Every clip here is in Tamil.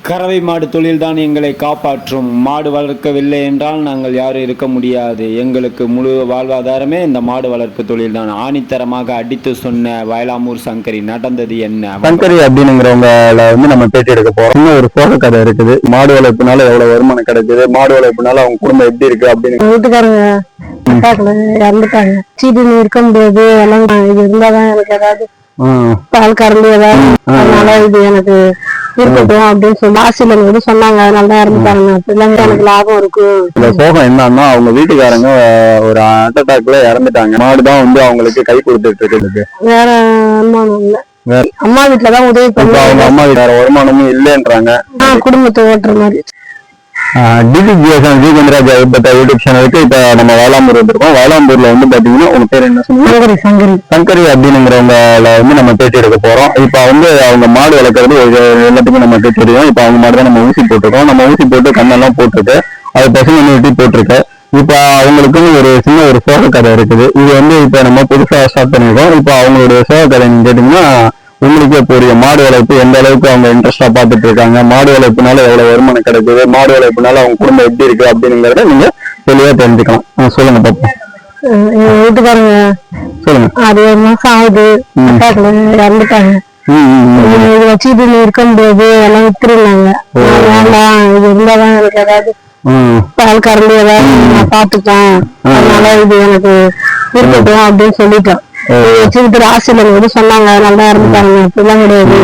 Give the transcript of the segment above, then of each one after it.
கறவை மாடு தொழில்தான் எங்களை காப்பாற்றும். மாடு வளர்க்கவில்லை என்றால் நாங்கள் யாரும் இருக்க முடியாது. எங்களுக்கு முழு வாழ்வாதாரமே இந்த மாடு வளர்ப்பு தொழில் தான். ஆணித்தரமாக அடித்து சொன்ன வயலாமூர் சங்கரி நடந்தது என்ன? சங்கரி அப்படிங்கிறவங்கள நம்ம பேட்டி எடுக்க போறோம். இன்னும் ஒரு சோக கதை இருக்குது. மாடு வளர்ப்புனால எவ்வளவு வருமானம் கிடைக்குது, மாடு வளர்ப்புனால அவங்க குடும்பம் எப்படி இருக்கு அப்படின்னு. வீட்டுக்காரங்க இறந்துட்டாங்க. சீட்டு இருக்க முடியாது, எல்லாம் இது இருந்தாதான் எனக்கு ஏதாவது பால் கறந்து ஏதாவது, அதனால இது எனக்கு இருக்கட்டும் அப்படின்னு சொல்லி ஆசிரியர் சொன்னாங்க. அதனால தான் இறந்துட்டாங்க. பிள்ளைங்க எனக்கு லாபம் இருக்கு. இந்த சோகம் என்னன்னா, அவங்க வீட்டுக்காரங்க ஒரு ஹார்ட் அட்டாக்ல இறந்துட்டாங்க. மாடுதான் அவங்களுக்கு கை கொடுத்துட்டு இருக்கு. வேற வருமானம் இல்ல. அம்மா வீட்டுலதான் உதவி பண்ணி அவங்க அம்மா வீட்டு வேற வருமானமும் இல்லைன்றாங்க. குடும்பத்தை ஓட்டுற மாதிரி. யூடியூப் சேனலுக்கு இப்ப நம்ம வயலாம்பூர் வந்திருக்கோம். வயலாம்பூர்ல பாத்தீங்கன்னா உங்க பேர் என்ன சொன்னீங்க? சங்கரி அப்படிங்கிறவங்கள நம்ம பேட்டி எடுக்க போறோம். இப்ப அவங்க மாடு வளர்க்கறது எல்லாத்துக்கும் நமக்கு தெரியும். இப்ப அவங்க மாடு தான் நம்ம ஊசி போட்டிருக்கோம். நம்ம ஊசி போட்டு கண்ணெல்லாம் போட்டிருக்கு, அது பசங்க வெட்டி போட்டிருக்கு. இப்ப அவங்களுக்குன்னு ஒரு சின்ன ஒரு சோக கதை இருக்குது. இது இப்ப நம்ம புதுசா ஸ்டார்ட் பண்ணிருக்கோம். இப்ப அவங்களுடைய சோக கதை நீங்க கேட்டீங்கன்னா உங்களுக்கே புரியும். மாடு வளர்ப்பு எந்த அளவுக்கு அவங்க இன்ட்ரெஸ்டா பாத்துட்டு இருக்காங்க, மாடு வளர்ப்புனால எவ்வளவு வருமானம் கிடைக்குது, மாடு வளர்ப்புனால அவங்க குடும்பம் எப்படி இருக்கு அப்படிங்கிறத நீங்க தெளிவா தெரிஞ்சுக்கலாம். சொல்லுங்க பாப்போம். வீட்டுக்காரங்க சொல்லுங்க. 6 மாசம் ஆகுது, இறந்துட்டாங்க. இது வச்சுட்டு இருக்க முடியாது, எல்லாம் வித்துருந்தாங்க. வேண்டாம், இது இருந்தாதான் எனக்கு ஏதாவது பால் கறந்து ஏதாவது நான் பாத்துட்டேன், அதனால இது எனக்கு இருக்கட்டும் அப்படின்னு சொல்லிட்டேன். வச்சுக்கிட்டு ஆசிரியர் சொன்னாங்க. அதனால தான் இறந்துட்டாங்க. அப்படிலாம் கிடையாது,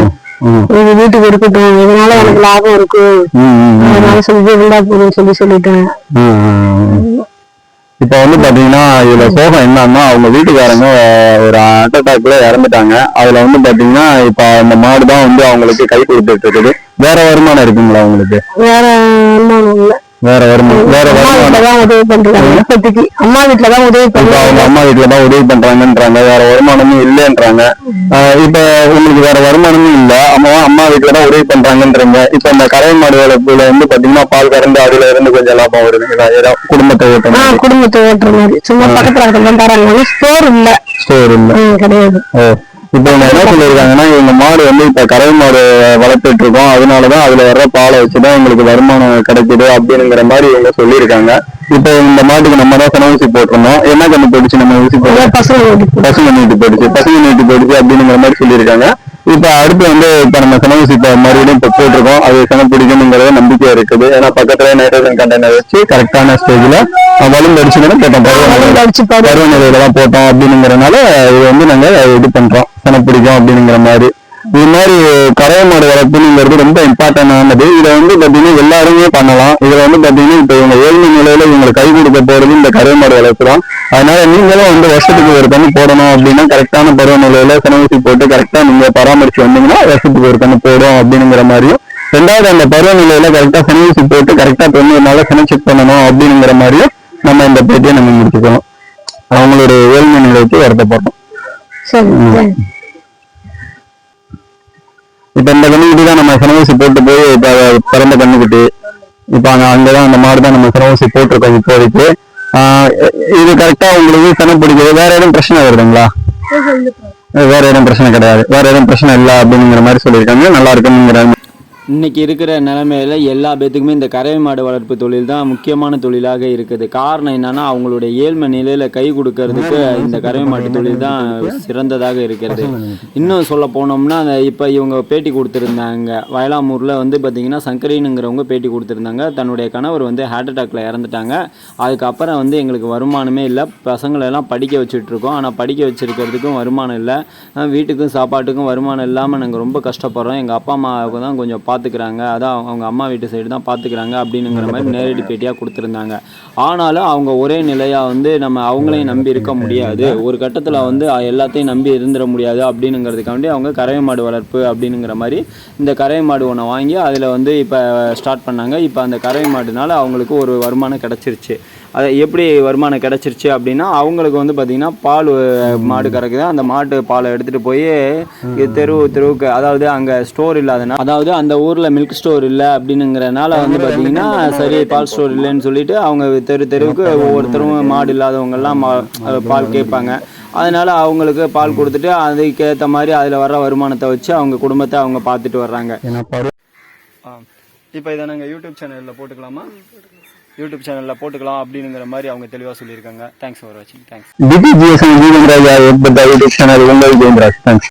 இது வீட்டுக்கு இருக்கட்டும், இதனால எனக்கு லாபம் இருக்கு, அதனால சொல்லி இருந்தா போதும் சொல்லிட்டேன். இப்ப பாத்தீங்கன்னா இதுல சோகம் என்னன்னா, அவங்க வீட்டுக்காரங்க ஒரு ஹார்ட் அட்டாக்ல இறந்துட்டாங்க. அதுல பாத்தீங்கன்னா இப்ப அந்த மாடுதான் அவங்களுக்கு கை கொடுத்துட்டு இருக்குது. வேற வருமானம் இருக்குங்களா உங்களுக்கு? வேற வருமானம் இல்ல. வேற வருமானம் உதவி பண்றாங்க. இப்போதைக்கு அம்மா வீட்டுலதான் உதவி பண்றாங்க. அவங்க அம்மா வீட்டுலதான் உதவி பண்றாங்கன்றாங்க. வேற வருமானமும் இல்லைன்றாங்க. இப்ப உங்களுக்கு வேற வருமானமும் இல்ல, அம்மா வீட்டுலதான் உதவி பண்றாங்கன்றீங்க. இப்ப இந்த கறவை மாடு வளர்ப்புல பாத்தீங்கன்னா பால் கறந்து அதுல இருந்து கொஞ்சம் லாபம் வருது. குடும்பத்தை ஓட்டுற மாதிரி சும்மா பக்கத்துல தராங்க. ஸ்டோர் இல்ல கிடையாது. இப்ப இவங்க என்ன சொல்லியிருக்காங்கன்னா, இவங்க மாடு இப்ப கறவை மாடு வளர்த்துட்டு இருக்கோம், அதனாலதான் அதுல வர்ற பாலை வச்சுதான் எங்களுக்கு வருமானம் கிடைக்குது அப்படிங்கிற மாதிரி இவங்க சொல்லியிருக்காங்க. இப்ப இந்த மாட்டுக்கு நம்ம தான் ஊசி போட்டிருந்தோம். என்ன கண்ணு போயிடுச்சு? நம்ம ஊசி போட்டோம், பசங்க நீட்டு போயிடுச்சு அப்படிங்கிற மாதிரி சொல்லியிருக்காங்க. இப்ப அடுத்து இப்ப நம்ம ஊசி மறுபடியும் இப்ப போட்டிருக்கோம். அது சனம் பிடிக்கும்ங்கிறத நம்பிக்கையா இருக்குது. ஏன்னா பக்கத்துல நைட்ரஜன் கண்டெய்னர் வச்சு கரெக்டான ஸ்டேஜ்ல வலுந்து அடிச்சுன்னு போட்டோம், பருவ நிலையில தான் போட்டோம் அப்படிங்கிறதுனால இது நாங்க இது பண்றோம், சனம் பிடிக்கும் அப்படிங்கிற மாதிரி. இது மாதிரி கறவை மாடு வளர்ப்புங்கிறது ரொம்ப இம்பார்ட்டன்டானது. இதை பாத்தீங்கன்னா எல்லாருமே பண்ணலாம். இதுல பாத்தீங்கன்னா இப்ப இவங்க ஏழ்மை நிலையில இவங்களுக்கு கை கொடுக்க போறது இந்த கறவை மாடு வளர்ப்பு தான். அதனால நீங்களும் வருஷத்துக்கு ஒரு கண்ணு போடணும் அப்படின்னா கரெக்டான பருவ நிலையில சனவூசி போட்டு கரெக்டா நீங்க பராமரிச்சு வந்தீங்கன்னா வருஷத்துக்கு ஒரு கண்ணு போடும் அப்படிங்கிற மாதிரியும், ரெண்டாவது அந்த பருவ நிலையில கரெக்டா சனவூசி போட்டு கரெக்டா 90 நாள சன செக் பண்ணணும் அப்படிங்கிற மாதிரியும் நம்ம இந்த பேட்டியை நம்ம முடிச்சுக்கணும். அவங்களுடைய ஏழ்மை நிலைக்கு வருத்தப்படுறோம். இப்ப இந்த கண்ணுக்குட்டி தான் நம்ம சனவூசி போட்டு போய் இப்ப பிறந்த கண்ணுக்குட்டி. இப்ப அங்கதான் அந்த மாடுதான் நம்ம சனவூசி போட்டிருக்கோம் இப்போதைக்கு. இது கரெக்டா உங்களுக்கு சனம் பிடிக்குது. வேற எதுவும் பிரச்சனை வருதுங்களா? வேற எதுவும் பிரச்சனை கிடையாது, வேற எதுவும் பிரச்சனை இல்லை அப்படிங்கிற மாதிரி சொல்லியிருக்காங்க. நல்லா இருக்குங்கிற இன்றைக்கி இருக்கிற நிலைமையில் எல்லா பேத்துக்குமே இந்த கறவை மாடு வளர்ப்பு தொழில் தான் முக்கியமான தொழிலாக இருக்குது. காரணம் என்னென்னா, அவங்களுடைய ஏழ்மை நிலையில் கை கொடுக்கறதுக்கு இந்த கறவை மாட்டு தொழில் தான் சிறந்ததாக இருக்கிறது. இன்னும் சொல்ல போனோம்னா, இப்போ இவங்க பேட்டி கொடுத்துருந்தாங்க வயலாமூரில் பார்த்திங்கன்னா சங்கரினுங்கிறவங்க பேட்டி கொடுத்துருந்தாங்க. தன்னுடைய கணவர் ஹார்ட் அட்டாக்ல இறந்துட்டாங்க. அதுக்கப்புறம் எங்களுக்கு வருமானமே இல்லை, பசங்களெல்லாம் படிக்க வச்சுட்ருக்கோம், ஆனால் படிக்க வச்சுருக்கிறதுக்கும் வருமானம் இல்லை, வீட்டுக்கும் சாப்பாட்டுக்கும் வருமானம் இல்லாமல் நாங்கள் ரொம்ப கஷ்டப்படுறோம். எங்கள் அப்பா அம்மாவுக்கு தான் கொஞ்சம் பார்த்துக்கிறாங்க, அதான் அவங்க அம்மா வீட்டு சைடு தான் பார்த்துக்கிறாங்க அப்படிங்கிற மாதிரி நேரடி பேட்டியாக கொடுத்துருந்தாங்க. ஆனாலும் அவங்க ஒரே நிலையாக நம்ம அவங்களையும் நம்பி இருக்க முடியாது, ஒரு கட்டத்தில் எல்லாத்தையும் நம்பி இருந்துட முடியாது அப்படிங்கிறதுக்காண்டி அவங்க கறவை மாடு வளர்ப்பு அப்படிங்கிற மாதிரி இந்த கறவை மாடு ஒன்று வாங்கி அதில் இப்போ ஸ்டார்ட் பண்ணாங்க. இப்போ அந்த கறவை மாடுனால அவங்களுக்கு ஒரு வருமானம் கிடச்சிருச்சு. அது எப்படி வருமானம் கிடச்சிருச்சு அப்படின்னா, அவங்களுக்கு பார்த்திங்கன்னா பால் மாடு கறக்குது. அந்த மாட்டு பாலை எடுத்துகிட்டு போய் தெருவுக்கு, அதாவது அங்கே ஸ்டோர் இல்லாதனால, அதாவது அந்த ஊரில் மில்க் ஸ்டோர் இல்லை அப்படிங்கிறனால பார்த்திங்கன்னா சரி பால் ஸ்டோர் இல்லைன்னு சொல்லிட்டு அவங்க தெருவுக்கு ஒவ்வொருத்தரும் மாடு இல்லாதவங்கெல்லாம் பால் கேட்பாங்க. அதனால் அவங்களுக்கு பால் கொடுத்துட்டு அதுக்கேற்ற மாதிரி அதில் வர்ற வருமானத்தை வச்சு அவங்க குடும்பத்தை அவங்க பார்த்துட்டு வர்றாங்க. இப்போ இதை நாங்கள் யூடியூப் சேனலில் போட்டுக்கலாமா? யூடியூப் சேனலில் போட்டுக்கலாம் அப்படிங்கிற மாதிரி அவங்க தெளிவாக சொல்லியிருக்காங்க. தேங்க்ஸ் ஃபார் வாட்சிங். தேங்க்ஸ். டிஜிஎஸ்என் ஜீவன்ராஜ் யூடியூப் சேனல் உங்கள் ஜெயந்திராஜ். தேங்க்ஸ்.